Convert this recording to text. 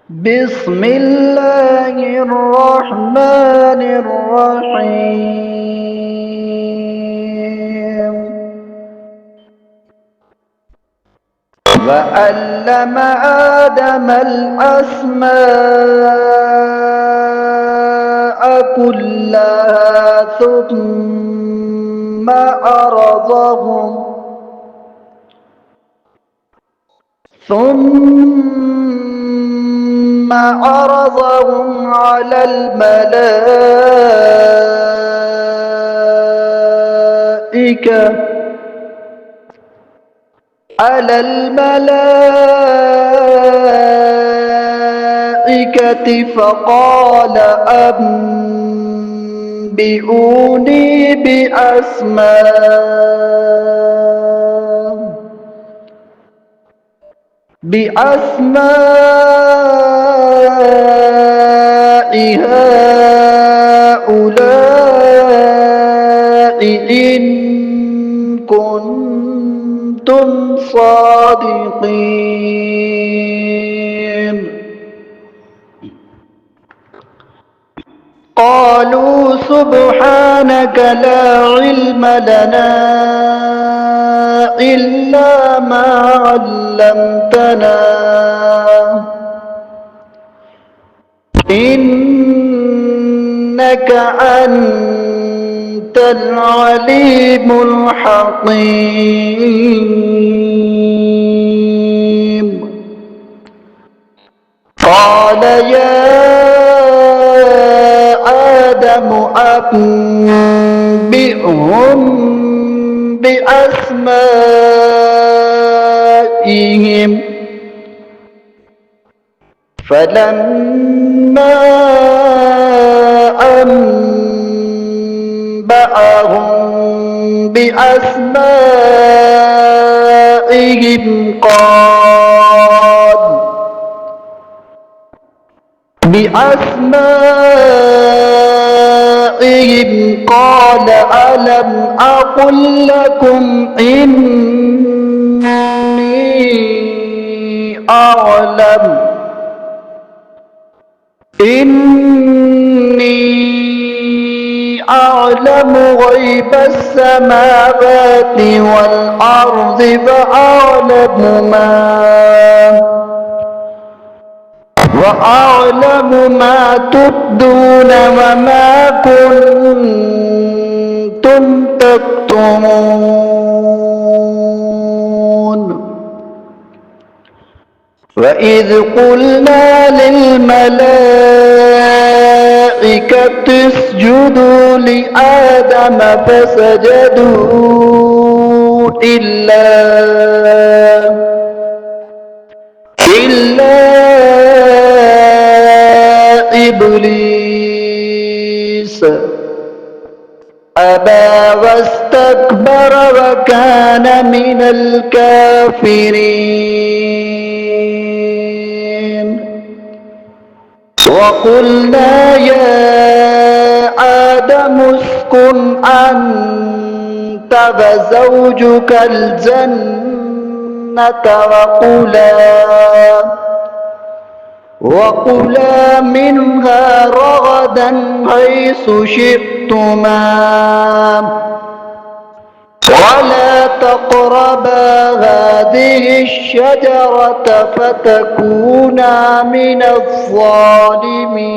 بسم الله الرحمن الرحيم. وعلم آدم الأسماء كلها ثم عرضهم على الملائكة فقال أنبئوني بأسماء هؤلاء إن كنتم صادقين. قالوا سبحانك لا علم لنا إلا ما علمتنا إنك أنت العليم الحكيم. قال يا آدم أنبئهم بأسمائهم فلما أنبأهم بأسمائهم قال ألم أقل لكم إني أعلم غيب السماوات والأرض وأعلم ما تبدون وما كنتم تكتمون. وإذ قلنا للملائكة اسجدوا لآدم فسجدوا إلا إبليس أبى واستكبر وكان من الكافرين. وقلنا يا آدم اسكن أنت وزوجك الجنة وكلا منها رغدا حيث شئتما ولا تقربا هذه الشجرة فتكونا من الظالمين.